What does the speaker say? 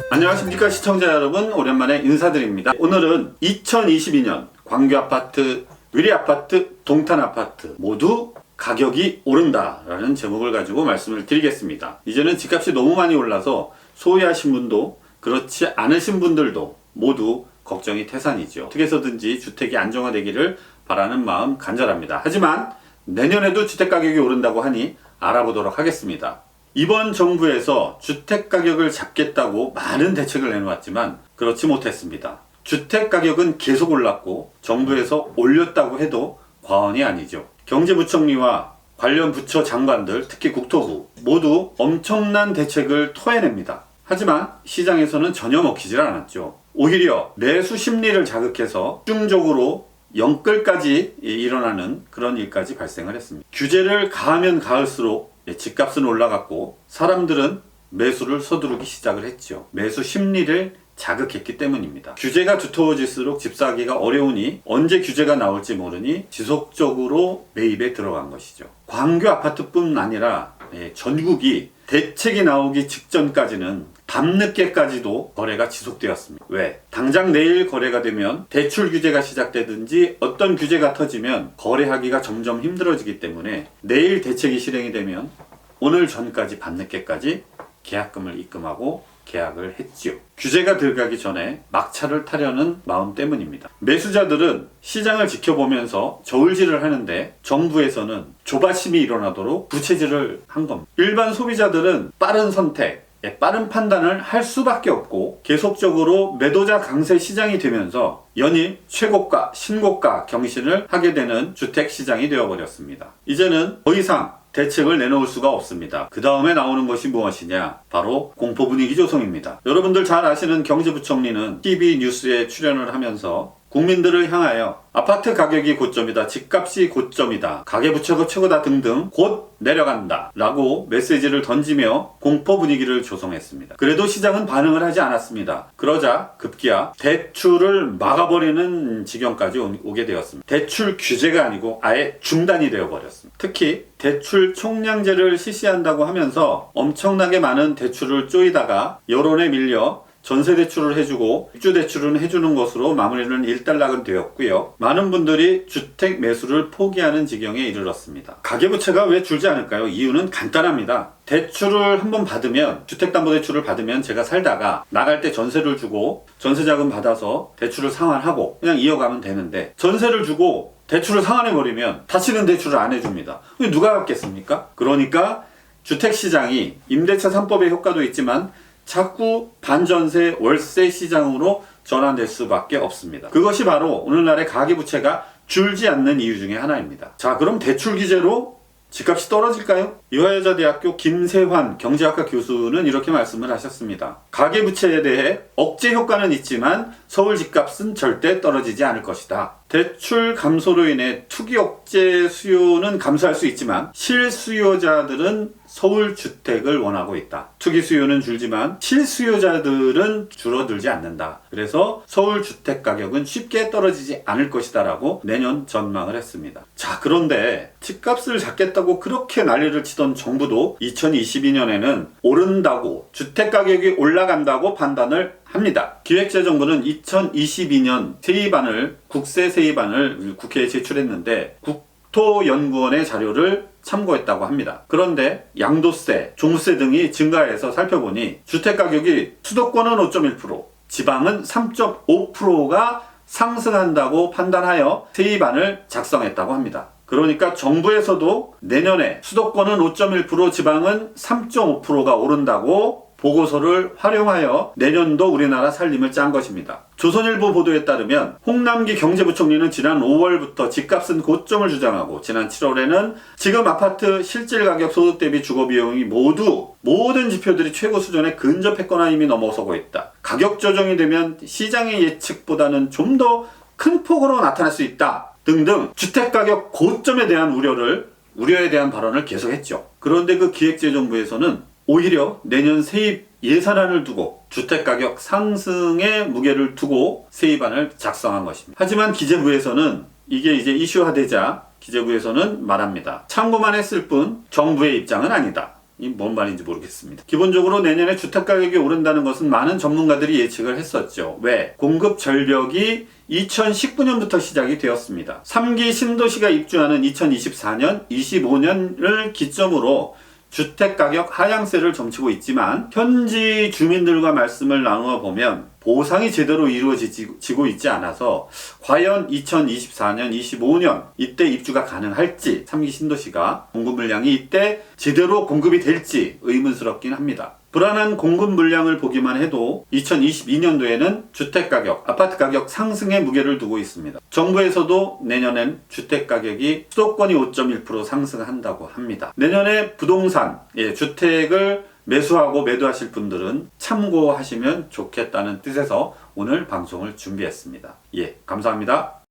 안녕하십니까 시청자 여러분, 오랜만에 인사드립니다. 오늘은 2022년 광교아파트, 의리아파트, 동탄아파트 모두 가격이 오른다 라는 제목을 가지고 말씀을 드리겠습니다. 이제는 집값이 너무 많이 올라서 소유하신 분도 그렇지 않으신 분들도 모두 걱정이 태산이죠. 어떻게 해서든지 주택이 안정화되기를 바라는 마음 간절합니다. 하지만 내년에도 주택가격이 오른다고 하니 알아보도록 하겠습니다. 이번 정부에서 주택가격을 잡겠다고 많은 대책을 내놓았지만 그렇지 못했습니다. 주택가격은 계속 올랐고 정부에서 올렸다고 해도 과언이 아니죠. 경제부총리와 관련 부처 장관들, 특히 국토부 모두 엄청난 대책을 토해냅니다. 하지만 시장에서는 전혀 먹히질 않았죠. 오히려 매수 심리를 자극해서 집중적으로 영끌까지 일어나는 그런 일까지 발생을 했습니다. 규제를 가하면 가할수록 집값은 올라갔고 사람들은 매수를 서두르기 시작을 했죠. 매수 심리를 자극했기 때문입니다. 규제가 두터워질수록 집 사기가 어려우니 언제 규제가 나올지 모르니 지속적으로 매입에 들어간 것이죠. 광교 아파트뿐 아니라 전국이 대책이 나오기 직전까지는 밤늦게까지도 거래가 지속되었습니다. 왜? 당장 내일 거래가 되면 대출 규제가 시작되든지 어떤 규제가 터지면 거래하기가 점점 힘들어지기 때문에 내일 대책이 실행이 되면 오늘 전까지 밤늦게까지 계약금을 입금하고 계약을 했지요. 규제가 들어가기 전에 막차를 타려는 마음 때문입니다. 매수자들은 시장을 지켜보면서 저울질을 하는데 정부에서는 조바심이 일어나도록 부채질을 한 겁니다. 일반 소비자들은 빠른 선택, 빠른 판단을 할 수밖에 없고 계속적으로 매도자 강세 시장이 되면서 연일 최고가, 신고가 경신을 하게 되는 주택시장이 되어버렸습니다. 이제는 더 이상 대책을 내놓을 수가 없습니다. 그 다음에 나오는 것이 무엇이냐? 바로 공포 분위기 조성입니다. 여러분들 잘 아시는 경제부총리는 TV 뉴스에 출연을 하면서 국민들을 향하여 아파트 가격이 고점이다, 집값이 고점이다, 가계부채가 최고다 등등 곧 내려간다 라고 메시지를 던지며 공포 분위기를 조성했습니다. 그래도 시장은 반응을 하지 않았습니다. 그러자 급기야 대출을 막아버리는 지경까지 오게 되었습니다. 대출 규제가 아니고 아예 중단이 되어버렸습니다. 특히 대출 총량제를 실시한다고 하면서 엄청나게 많은 대출을 쪼이다가 여론에 밀려 전세대출을 해주고 입주대출은 해주는 것으로 마무리는 일단락은 되었고요. 많은 분들이 주택 매수를 포기하는 지경에 이르렀습니다. 가계부채가 왜 줄지 않을까요? 이유는 간단합니다. 대출을 한번 받으면, 주택담보대출을 받으면 제가 살다가 나갈 때 전세를 주고 전세자금 받아서 대출을 상환하고 그냥 이어가면 되는데 전세를 주고 대출을 상환해버리면 다시는 대출을 안 해줍니다. 누가 갚겠습니까? 그러니까 주택시장이 임대차 3법의 효과도 있지만 자꾸 반전세 월세 시장으로 전환될 수밖에 없습니다. 그것이 바로 오늘날의 가계부채가 줄지 않는 이유 중에 하나입니다. 자, 그럼 대출 규제로 집값이 떨어질까요? 이화여자대학교 김세환 경제학과 교수는 이렇게 말씀을 하셨습니다. 가계부채에 대해 억제 효과는 있지만 서울 집값은 절대 떨어지지 않을 것이다. 대출 감소로 인해 투기 억제 수요는 감소할 수 있지만 실수요자들은 서울 주택을 원하고 있다. 투기 수요는 줄지만 실수요자들은 줄어들지 않는다. 그래서 서울 주택 가격은 쉽게 떨어지지 않을 것이다 라고 내년 전망을 했습니다. 자, 그런데 집값을 잡겠다고 그렇게 난리를 치던 정부도 2022년에는 오른다고, 주택 가격이 올라간다고 판단을 합니다. 기획재정부는 2022년 세입안을, 국세 세입안을 국회에 제출했는데 국토연구원의 자료를 참고했다고 합니다. 그런데 양도세, 종부세 등이 증가해서 살펴보니 주택가격이 수도권은 5.1%, 지방은 3.5%가 상승한다고 판단하여 세입안을 작성했다고 합니다. 그러니까 정부에서도 내년에 수도권은 5.1%, 지방은 3.5%가 오른다고 보고서를 활용하여 내년도 우리나라 살림을 짠 것입니다. 조선일보 보도에 따르면 홍남기 경제부총리는 지난 5월부터 집값은 고점을 주장하고 지난 7월에는 지금 아파트 실질가격, 소득 대비 주거비용이 모든 지표들이 최고 수준에 근접했거나 이미 넘어서고 있다. 가격 조정이 되면 시장의 예측보다는 좀 더 큰 폭으로 나타날 수 있다. 등등 주택가격 고점에 대한 우려에 대한 발언을 계속했죠. 그런데 그 기획재정부에서는 오히려 내년 세입 예산안을 두고 주택가격 상승에 무게를 두고 세입안을 작성한 것입니다. 하지만 기재부에서는 이게 이제 이슈화되자 기재부에서는 말합니다. 참고만 했을 뿐 정부의 입장은 아니다. 이 뭔 말인지 모르겠습니다. 기본적으로 내년에 주택가격이 오른다는 것은 많은 전문가들이 예측을 했었죠. 왜? 공급 절벽이 2019년부터 시작이 되었습니다. 3기 신도시가 입주하는 2024년, 25년을 기점으로 주택가격 하향세를 점치고 있지만 현지 주민들과 말씀을 나누어 보면 보상이 제대로 이루어지고 있지 않아서 과연 2024년, 25년 이때 입주가 가능할지 3기 신도시가 공급 물량이 이때 제대로 공급이 될지 의문스럽긴 합니다. 불안한 공급 물량을 보기만 해도 2022년도에는 주택가격, 아파트가격 상승에 무게를 두고 있습니다. 정부에서도 내년엔 주택가격이 수도권이 5.1% 상승한다고 합니다. 내년에 부동산, 주택을 매수하고 매도하실 분들은 참고하시면 좋겠다는 뜻에서 오늘 방송을 준비했습니다. 감사합니다.